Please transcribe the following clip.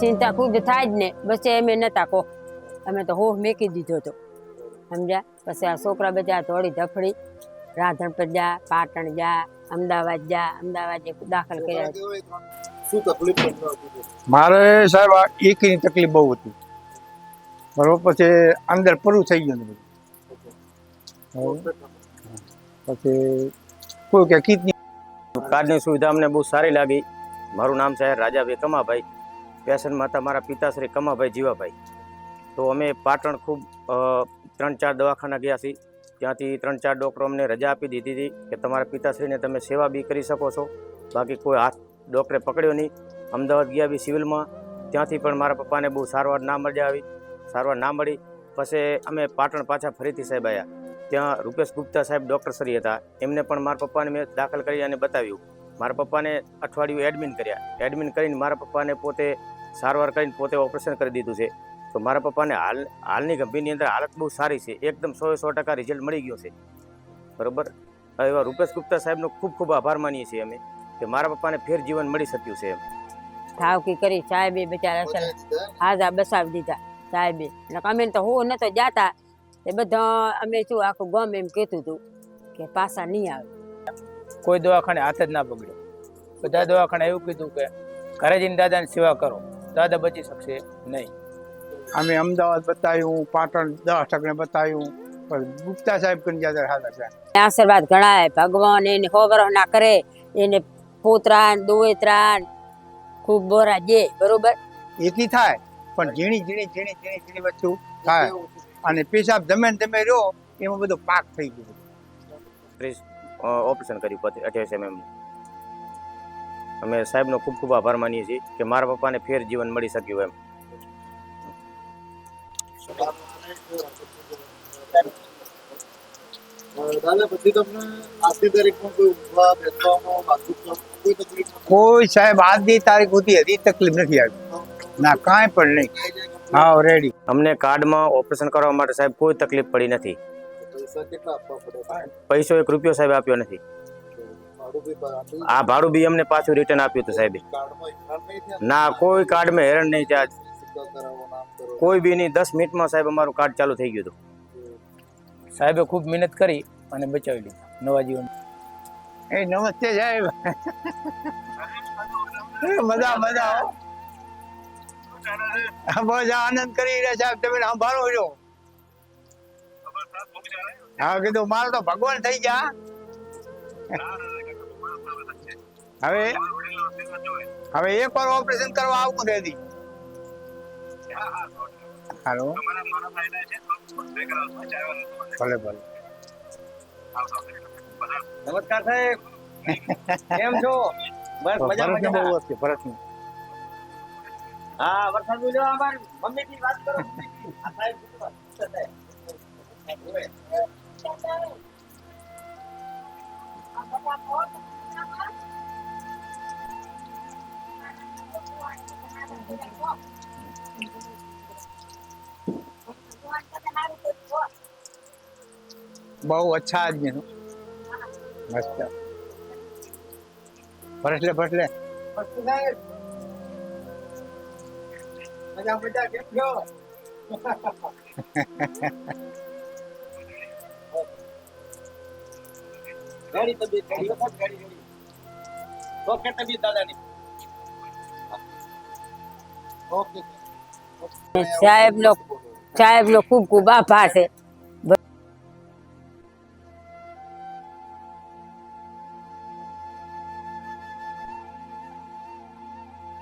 ચિંતા ખુદ થાય જ ને. બસ એમ નતા કહો, અમે તો હોહ મેકી દીધો હતો, સમજ્યા. પછી આ છોકરા બધા થોડી ધફડી રાધનપુર જા, પાટણ જા, અમદાવાદ જા, અમદાવાદ દાખલ કર્યા. શું તકલીફ પડતી? મારે સાહેબ એકની તકલીફ બહુ હતી, બરોબર. પછી અંદર પૂરું થઈ ગયું બધું. પછી કોઈ કે કિડની કાર્ડની સુવિધા અમને બહુ સારી લાગી. મારું નામ છે રાજાભાઈ કમાભાઈ. પેશન્ટમાં હતા મારા પિતાશ્રી કમાભાઈ જીવાભાઈ. તો અમે પાટણ ખૂબ 3-4 દવાખાના ગયા છીએ. ત્યાંથી 3-4 ડૉક્ટરો અમને રજા આપી દીધી હતી કે તમારા પિતાશ્રીને તમે સેવા બી કરી શકો છો. બાકી કોઈ હાથ ડૉક્ટરે પકડ્યો નહીં. અમદાવાદ ગયા બી સિવિલમાં, ત્યાંથી પણ મારા પપ્પાને બહુ સારવાર ના મળી. પછી અમે પાટણ પાછા ફરીથી સાહેબ આવ્યા. ત્યાં રૂપેશ ગુપ્તા સાહેબ ડૉક્ટરશ્રી હતા, એમને પણ મારા પપ્પાને મેં દાખલ કરી અને બતાવ્યું. મારા પપ્પાને અઠવાડિયું એડમિન કર્યા. એડમિન કરીને મારા પપ્પાને પોતે સારવાર કરીને પોતે ઓપરેશન કરી દીધું છે. તો મારા પપ્પાને હાલની ગંભીરની અંદર હાલત બહુ સારી છે, એકદમ 100% રિઝલ્ટ મળી ગયો છે, બરાબર. એવા રૂપેશ ગુપ્તા સાહેબનો ખૂબ ખૂબ આભાર માનીએ છીએ અમે કે મારા પપ્પાને ફેર જીવન મળી શક્યું છે. એમ ઠાવકી કરી સાહેબે બિચારા હાજા બસાવી દીધા સાહેબે. અમે તો હું નતો જાતા, એ બધા અમે શું આખું ગામ એમ કહેતું હતું કે પાછા નહીં આવે. કોઈ દવાખાને હાથ જ ના પકડ્યો. બધા દવાખાને એવું કીધું કે ઘરે જઈને દાદાની સેવા કરો, દાદા બચી શકશે નહીં. અમે અમદાવાદ બતાવ્યું, પાટણ 10 ટકને બતાવ્યું, પણ ગુપ્તા સાહેબ કરી ગયા હાલા છે. આશીર્વાદ ઘણાય ભગવાન એને ખબર ના કરે, એને પોતરાન દોતરાન ખૂબ બોરા જે બરોબર એથી થાય, પણ ઝીણી વસ્તુ થાય. અને પેશાબ ધમે રહ્યો એમાં બધો પાક થઈ ગયો. ઓપરેશન કર્યું 28 mm. અમે સાહેબનો ખૂબ ખૂબ આભાર માનીએ છીએ કે મારા પપ્પાને ફેર જીવન મળી શક્યું. એમ કોઈ સાહેબ આજની તારીખ સુધી હજી તકલીફ નથી આવી ના, કાંઈ પણ નહીં. હા, રેડી. અમને કાર્ડમાં ઓપરેશન કરવા માટે સાહેબ કોઈ તકલીફ પડી નથી. પૈસો 1 રૂપિયો સાહેબ આપ્યો નથી. આ ભાડું બી અમને પાછું રિટર્ન આપ્યું હતું સાહેબ. ના, કોઈ કાર્ડમાં હેરાન નહીં ત્યાં, કોઈ બી નહીં. 10 મિનિટમાં સાહેબ અમારું કાર્ડ ચાલુ થઈ ગયું હતું. સાહેબે ખૂબ મહેનત કરી અને બચાવી લીધા નવા જીવન. એ નમસ્તે સાહેબ. મજા બહુ આનંદ કરી રહ્યા સાહેબ. તમે સંભાળો છો. હા, કીધું મારો તો ભગવાન થઈ ગયા. હવે એક વાર ઓપરેશન કરવા આવું રેડી. હાલો, ભલે. નમસ્કાર સાહેબ, કેમ છો? બસ મજા. ભરતની હા, વરસાદ જો અમારી મમ્મીથી વાત કરો. બહુ અચ્છા આદમી નો મસ્ત. ભરસલે મજા કેમ છો? ગાડી તબિયત ઓકે, તબિયત દાદાની ઓકે. સાહેબ નો ખૂબ ખૂબ આભાર છે.